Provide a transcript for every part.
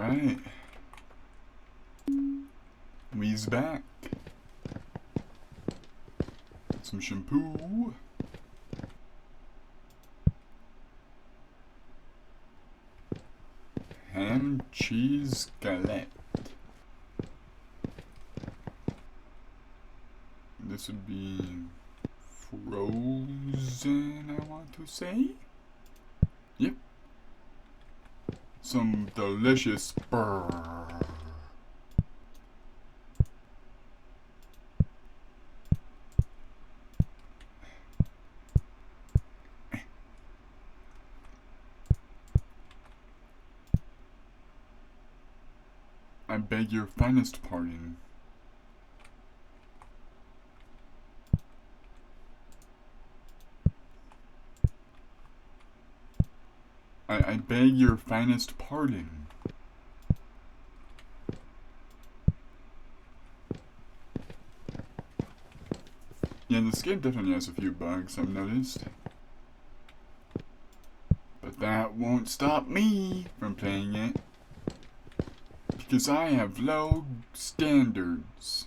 Alright. We's back. Some shampoo. Ham cheese galette. This would be frozen, I want to say. Yep. Some delicious burr. I beg your finest pardon. I beg your finest pardon. Yeah, this game definitely has a few bugs, I've noticed. But that won't stop me from playing it. Because I have low standards.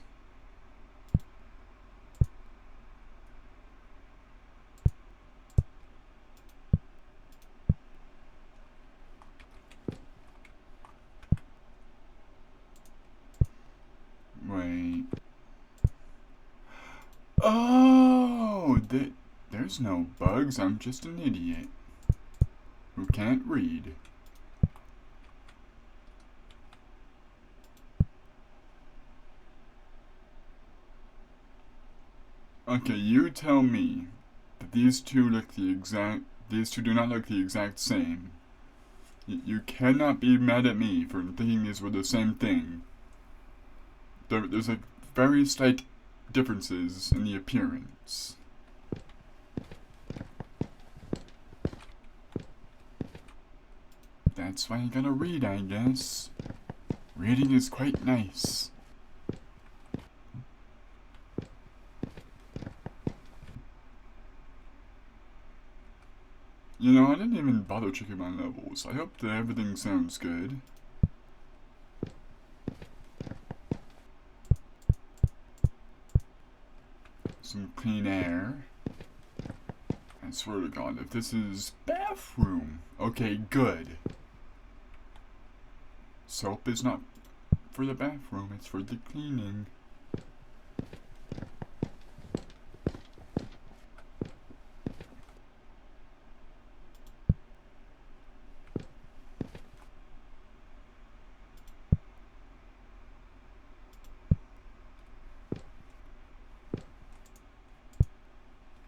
Wait. Oh! There's no bugs, I'm just an idiot who can't read. Okay, you tell me that these two do not look the exact same. You cannot be mad at me for thinking these were the same thing. There's like very slight differences in the appearance. That's why you gotta read, I guess. Reading is quite nice. You know, I didn't even bother checking my levels. I hope that everything sounds good. Some clean air. I swear to God, if this is bathroom. Okay, good. Soap is not for the bathroom, it's for the cleaning.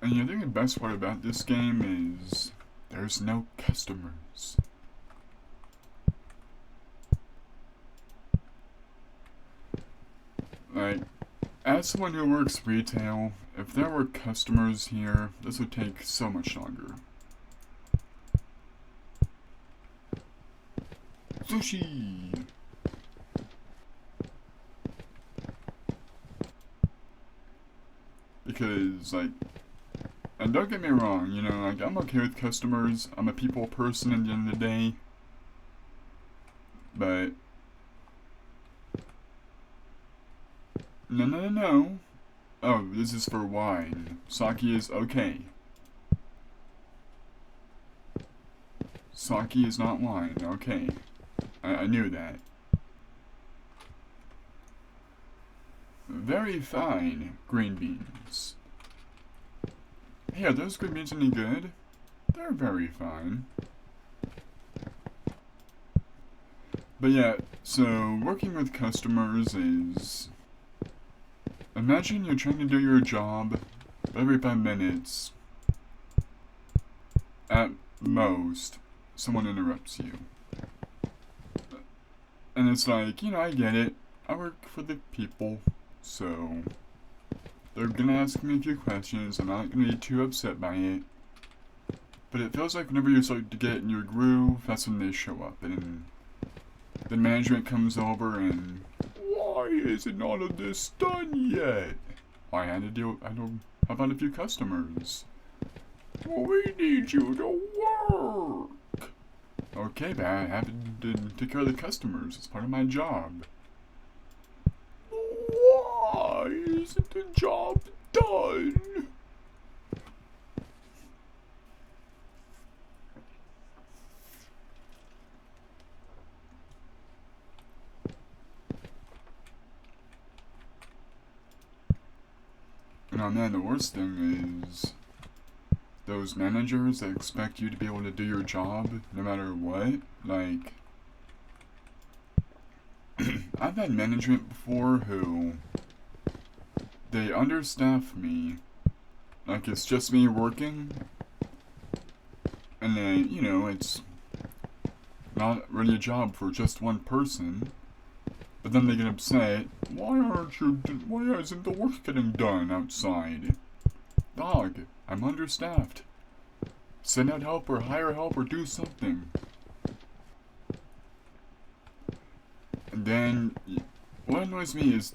And I think the best part about this game is there's no customers. Like, as someone who works retail, if there were customers here, this would take so much longer. Sushi! Because, like, and don't get me wrong, you know, like, I'm okay with customers. I'm a people person at the end of the day. But no. Oh, this is for wine. Sake is okay. Sake is not wine, okay. I knew that. Very fine green beans. Hey, are those green beans any good? They're very fine. But yeah, so working with customers is... Imagine you're trying to do your job, but every 5 minutes, at most, someone interrupts you. And it's like, you know, I get it. I work for the people, so they're gonna ask me a few questions. I'm not gonna be too upset by it. But it feels like whenever you start to get in your groove, that's when they show up. And the management comes over and, why isn't all of this done yet? I had to deal, I've had a few customers. Well, we need you to work. Okay, but I have to take care of the customers. It's part of my job. Why isn't the job done? Oh man, the worst thing is those managers that expect you to be able to do your job no matter what. Like, I've had management before who they understaff me. Like, it's just me working, and then, you know, it's not really a job for just one person. But then they get upset. Why isn't the work getting done outside? Dog, I'm understaffed. Send out help or hire help or do something. And then, what annoys me is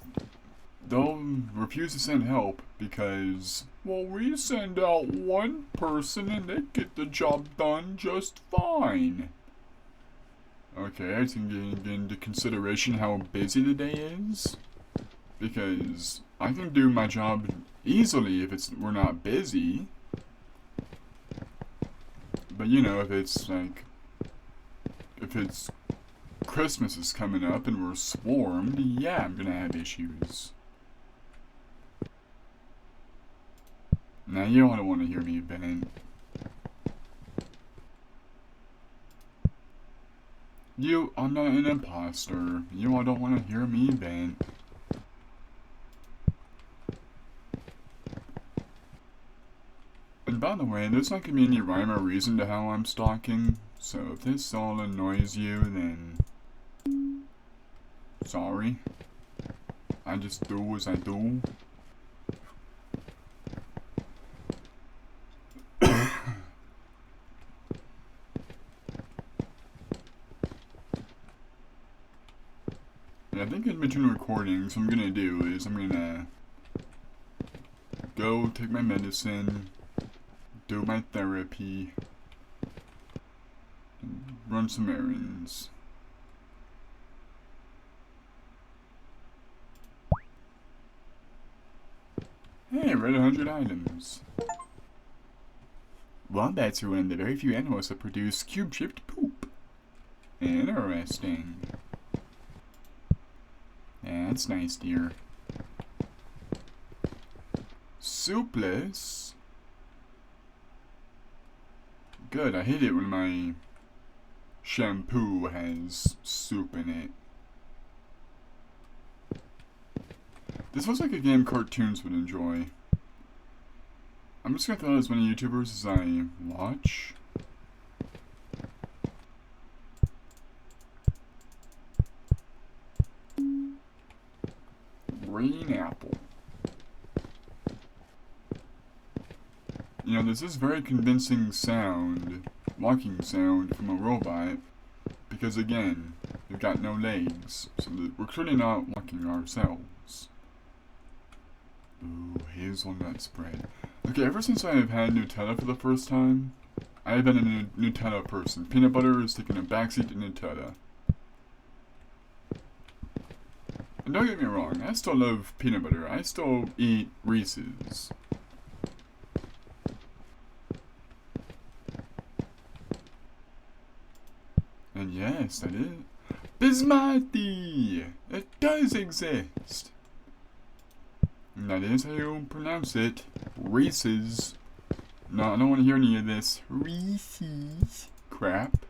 they'll refuse to send help because, well, we send out one person and they get the job done just fine. Okay, I can get into consideration how busy the day is, because I can do my job easily if we're not busy. But you know, if it's Christmas is coming up and we're swarmed, yeah, I'm gonna have issues. Now you don't want to hear me vent. I'm not an imposter. You all don't want to hear me vent. And by the way, there's not gonna be any rhyme or reason to how I'm stalking, so if this all annoys you, then sorry. I just do as I do. Yeah, I think in between recordings, what I'm gonna do is I'm gonna go take my medicine, do my therapy, and run some errands. Hey, I read 100 items. Wombats are one of the very few animals that produce cube-shaped poop. Interesting. Yeah, that's nice, dear. Soupless? Good, I hate it when my shampoo has soup in it. This looks like a game cartoons would enjoy. I'm just gonna throw out as many YouTubers as I watch. Green apple. You know, there's this very convincing sound, walking sound from a robot, because again, we've got no legs, so we're clearly not walking ourselves. Ooh, hazelnut spread. Okay, ever since I have had Nutella for the first time, I have been a Nutella person. Peanut butter is taking a backseat to Nutella. And don't get me wrong, I still love peanut butter. I still eat Reese's. And yes, that is Bismarcky! It does exist! And that is how you pronounce it. Reese's. No, I don't want to hear any of this Reese's crap.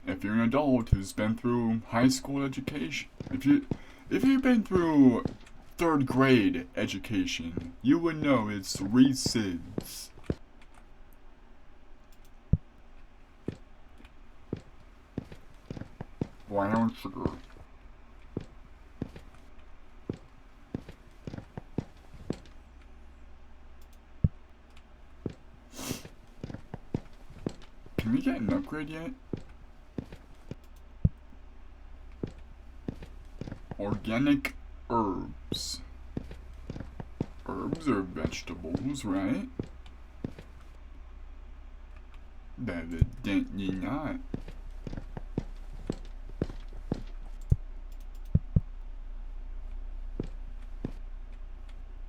If you're an adult who's been through high school education, if you've been through 3rd grade education, you would know it's Reese's. Brown sugar. Can we get an upgrade yet? Organic herbs. Herbs are vegetables, right? Evidently not.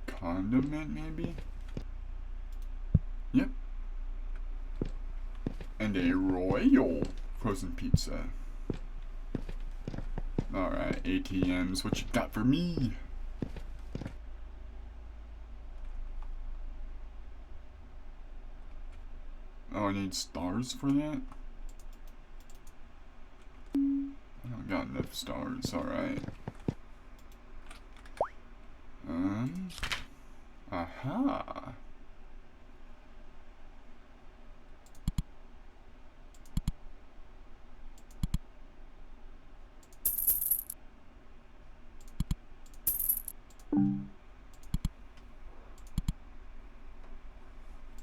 Condiment, maybe? Yep. And a royal frozen pizza. Alright, ATMs, what you got for me? Oh, I need stars for that? I don't got enough stars, alright. Aha.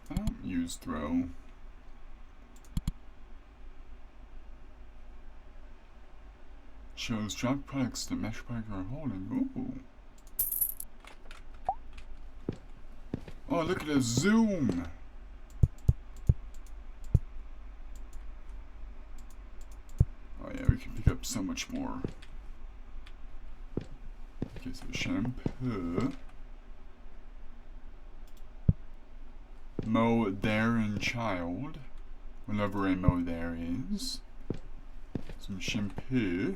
I don't use throw. Shows drop products that mesh product are holding. Ooh. Oh, look at the zoom! Oh yeah, we can pick up so much more. Okay, so shampoo. Mow there and child. Whenever a mow there is. Some shampoo.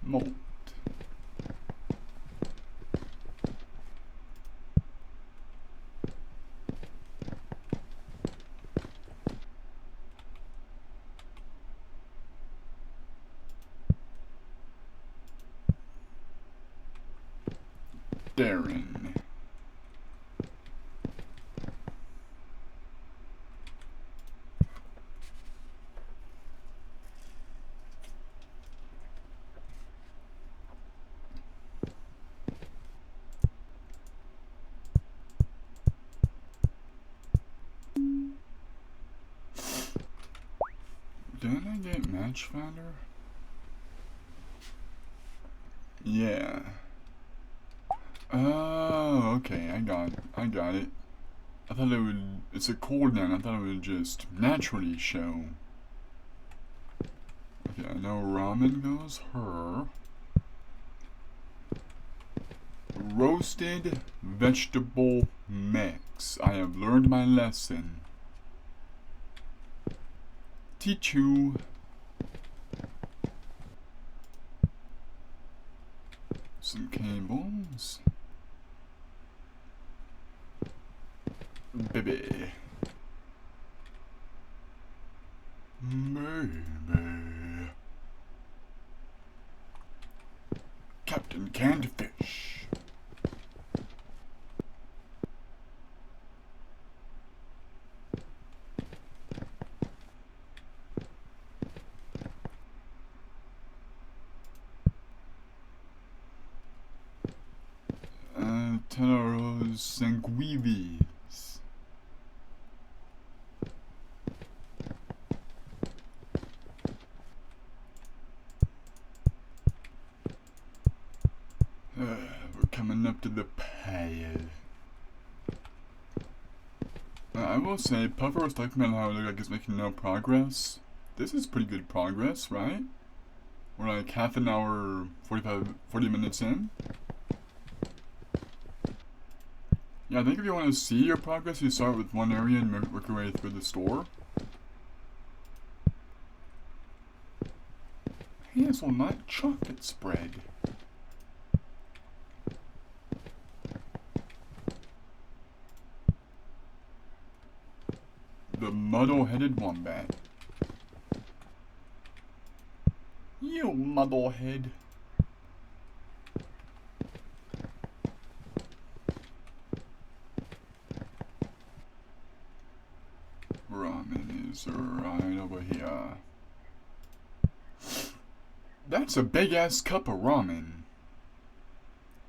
Malt. Darren. Didn't I get Match Finder? Yeah. Oh, okay, I got it. I thought it would, it's a cooldown, I thought it would just naturally show. Okay, I know ramen goes her. Roasted vegetable mix. I have learned my lesson. Teach you. Some cables. Baby. Maybe. Captain Canned Fish. Teneros sanguivis. We're coming up to the pile. I will say, Puffer was talking about how it looked like it's making no progress. This is pretty good progress, right? We're like half an hour, 40 minutes in. Yeah, I think if you want to see your progress, you start with one area and work your way through the store. Hazelnut chocolate spread. The muddle-headed wombat. You muddlehead. Ramen is right over here. That's a big-ass cup of ramen.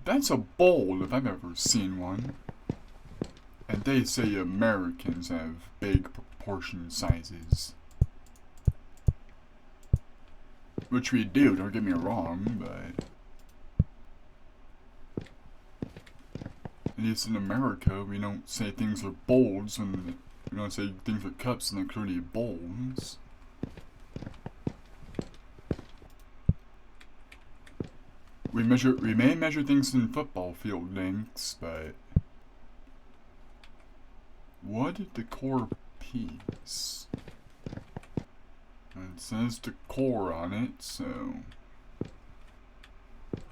That's a bowl if I've ever seen one. And they say Americans have big proportion sizes. Which we do, don't get me wrong, but... at least in America, we don't say things are bowls when You know, say things with cups and like curly bowls. We may measure things in football field lengths, but what decor piece? And it says decor on it, so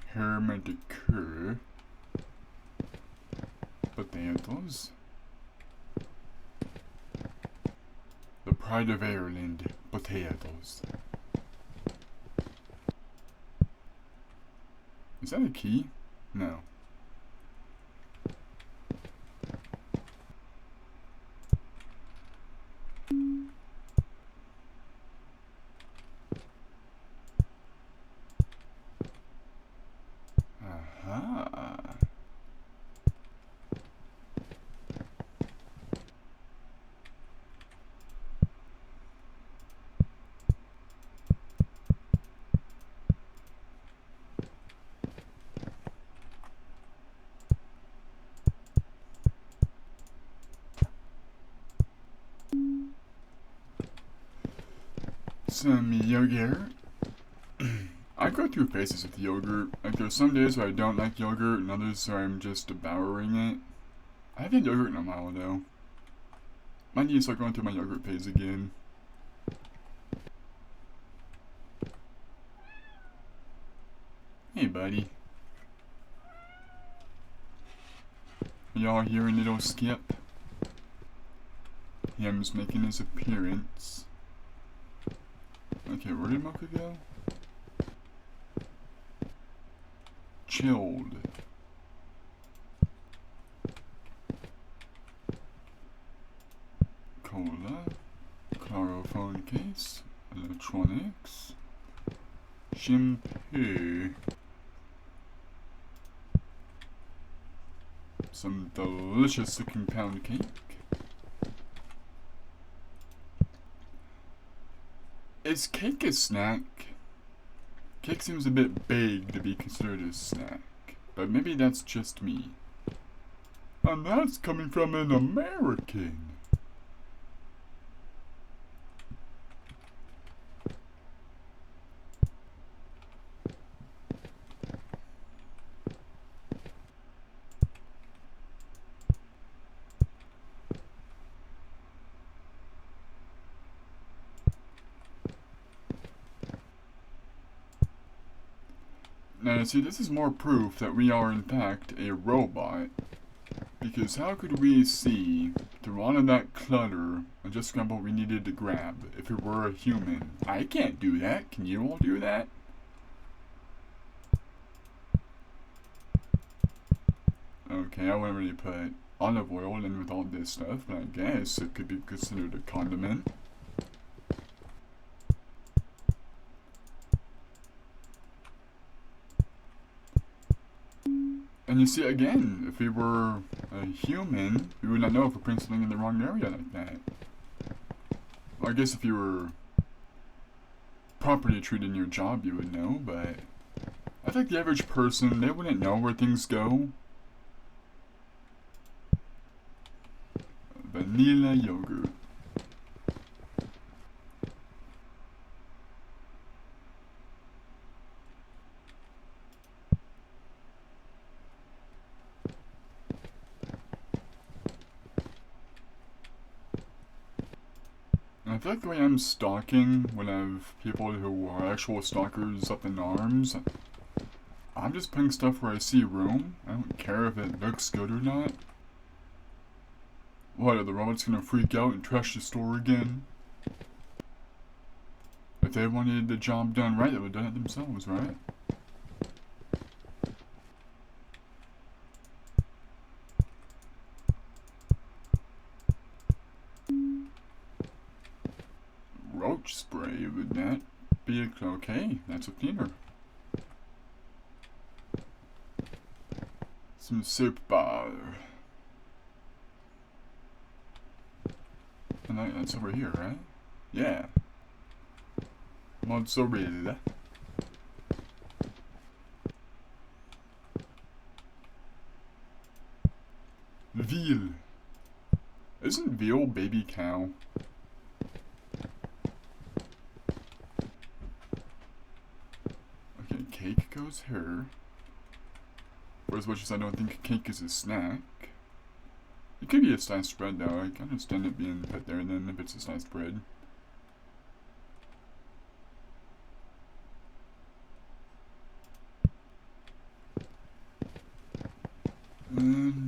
Herman decor. Potatoes. The pride of Ireland, potatoes. Is that a key? No. Aha. Some yogurt. I go through phases with yogurt. Like there's some days where I don't like yogurt and others where I'm just devouring it. I haven't had yogurt in a while though. I need to start going through my yogurt phase again. Hey buddy. Y'all hearing little Skip? Him's making his appearance. Okay, where did Mocha go? Chilled. Cola. Claro phone case. Electronics. Shampoo. Some delicious looking pound cake. Is cake a snack? Cake seems a bit big to be considered a snack, but maybe that's just me. And that's coming from an American. Now, see, this is more proof that we are, in fact, a robot. Because how could we see through all of that clutter and just grab what we needed to grab if it were a human? I can't do that. Can you all do that? Okay, I wouldn't really put olive oil in with all this stuff, but I guess it could be considered a condiment. And you see, again, if we were a human, we would not know if we're putting something in the wrong area like that. Well, I guess if you were properly treating your job, you would know, but I think the average person, they wouldn't know where things go. Vanilla yogurt. I feel like the way I'm stalking when I have people who are actual stalkers up in arms, I'm just putting stuff where I see room. I don't care if it looks good or not. What, are the robots gonna freak out and trash the store again? If they wanted the job done right, they would have done it themselves, right? Roach spray, would that be okay? That's a cleaner. Some soap bar. And that's over here, right? Yeah. Mozzarella. Veal. Isn't veal baby cow? Okay, cake goes her. For as much as I don't think cake is a snack. It could be a sliced bread though. I can understand it being put there then if it's a sliced bread. And